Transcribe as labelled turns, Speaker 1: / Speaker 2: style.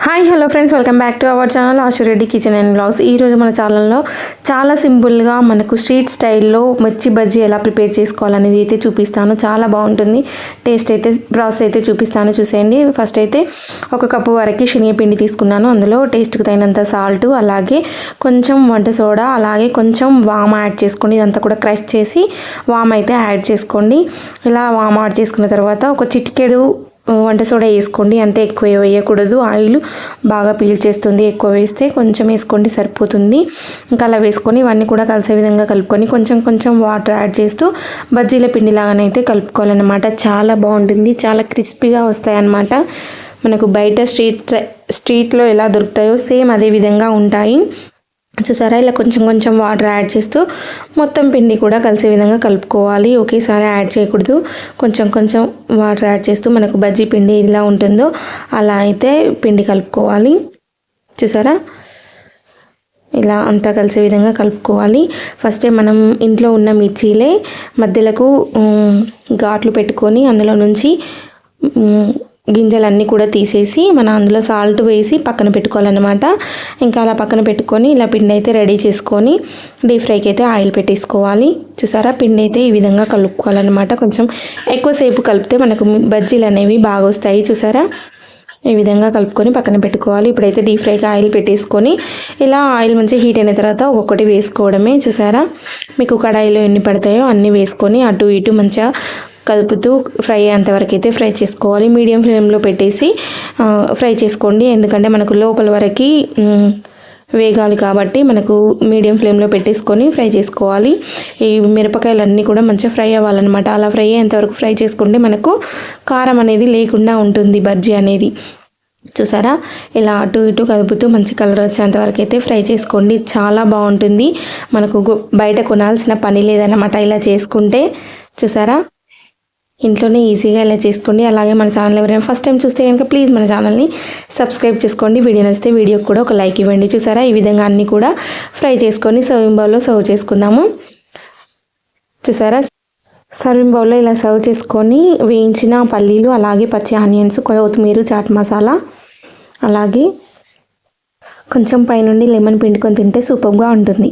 Speaker 1: Hi hello friends, welcome back to our channel Ashu Reddy kitchen and blogs. ఈరోజు మన ఛానల్లో చాలా సింపుల్గా మనకు స్ట్రీట్ స్టైల్లో మిర్చి బజ్జీ ఎలా ప్రిపేర్ చేసుకోవాలనేది అయితే చూపిస్తాను. చాలా బాగుంటుంది. టేస్ట్ అయితే ప్రాసెస్ అయితే చూపిస్తాను, చూసేయండి. ఫస్ట్ అయితే 1 కప్పు వరకు శనగపిండి తీసుకున్నాను. అందులో టేస్ట్కి తగినంత సాల్ట్, అలాగే కొంచెం వంట సోడా, అలాగే కొంచెం వామ్ యాడ్ చేసుకోండి. ఇదంతా కూడా క్రష్ చేసి వామ్ అయితే యాడ్ చేసుకోండి. ఇలా వామ్ యాడ్ చేసుకున్న తర్వాత ఒక చిటికెడు వంట సోడా వేసుకోండి. అంతే, ఎక్కువ వేయకూడదు. ఆయిల్ బాగా పీల్చేస్తుంది. ఎక్కువ వేస్తే కొంచెం వేసుకోండి, సరిపోతుంది. ఇంకా అలా వేసుకొని ఇవన్నీ కూడా కలిసే విధంగా కలుపుకొని కొంచెం కొంచెం వాటర్ యాడ్ చేస్తూ బజ్జీల పిండి లాగానైతే కలుపుకోవాలన్నమాట. చాలా బాగుంటుంది. చాలా క్రిస్పీగా వస్తాయి అన్నమాట. మనకు బయట స్ట్రీట్లో ఎలా దొరుకుతాయో సేమ్ అదే విధంగా ఉంటాయి. చూసారా, ఇలా కొంచెం కొంచెం వాటర్ యాడ్ చేస్తూ మొత్తం పిండి కూడా కలిసే విధంగా కలుపుకోవాలి. ఒకేసారి యాడ్ చేయకూడదు. కొంచెం కొంచెం వాటర్ యాడ్ చేస్తూ మనకు బజ్జీ పిండి ఎలా ఉంటుందో అలా అయితే పిండి కలుపుకోవాలి. చూసారా, ఇలా అంతా కలిసే విధంగా కలుపుకోవాలి. ఫస్టే మనం ఇంట్లో ఉన్న మిర్చీలే మధ్యలకు ఘాట్లు పెట్టుకొని అందులో నుంచి గింజలన్నీ కూడా తీసేసి మనం అందులో సాల్ట్ వేసి పక్కన పెట్టుకోవాలన్నమాట. ఇంకా అలా పక్కన పెట్టుకొని ఇలా పిండి అయితే రెడీ చేసుకొని డీప్ ఫ్రైకి అయితే ఆయిల్ పెట్టేసుకోవాలి. చూసారా, పిండి అయితే ఈ విధంగా కలుపుకోవాలన్నమాట. కొంచెం ఎక్కువసేపు కలిపితే మనకు బజ్జీలు అనేవి బాగా వస్తాయి. చూసారా, ఈ విధంగా కలుపుకొని పక్కన పెట్టుకోవాలి. ఇప్పుడైతే డీప్ ఫ్రైకి ఆయిల్ పెట్టేసుకొని ఇలా ఆయిల్ మంచిగా హీట్ అయిన తర్వాత ఒక్కొక్కటి వేసుకోవడమే. చూసారా, మీకు కడాయిలో ఎన్ని పడతాయో అన్నీ వేసుకొని అటు ఇటు మంచిగా కలుపుతూ ఫ్రై అయ్యేంతవరకు అయితే ఫ్రై చేసుకోవాలి. మీడియం ఫ్లేమ్లో పెట్టేసి ఫ్రై చేసుకోండి. ఎందుకంటే మనకు లోపల వరకు వేగాలి కాబట్టి మనకు మీడియం ఫ్లేమ్లో పెట్టేసుకొని ఫ్రై చేసుకోవాలి. ఈ మిరపకాయలన్నీ కూడా మంచిగా ఫ్రై అవ్వాలన్నమాట. అలా ఫ్రై అయ్యేంతవరకు ఫ్రై చేసుకుంటే మనకు కారం అనేది లేకుండా ఉంటుంది బజ్జీ అనేది. చూసారా, ఇలా అటు ఇటు కదుపుతూ మంచి కలర్ వచ్చేంతవరకు అయితే ఫ్రై చేసుకోండి. చాలా బాగుంటుంది. మనకు బయట కొనాల్సిన పని లేదన్నమాట ఇలా చేసుకుంటే. చూసారా, ఇంట్లోనే ఈజీగా ఇలా చేసుకోండి. అలాగే మన ఛానల్ ఎవరైనా ఫస్ట్ టైం చూస్తే కనుక ప్లీజ్ మన ఛానల్ని సబ్స్క్రైబ్ చేసుకోండి. వీడియో నచ్చితే వీడియోకి కూడా ఒక లైక్ ఇవ్వండి. చూసారా, ఈ విధంగా అన్నీ కూడా ఫ్రై చేసుకొని సర్వింగ్ బౌల్లో సర్వ్ చేసుకుందాము. చూసారా, సర్వింగ్ బౌల్లో ఇలా సర్వ్ చేసుకొని వేయించిన పల్లీలు, అలాగే పచ్చి ఆనియన్స్, కొత్తిమీర, చాట్ మసాలా, అలాగే కొంచెం పైనుండి లెమన్ పిండుకొని తింటే సూపర్గా ఉంటుంది.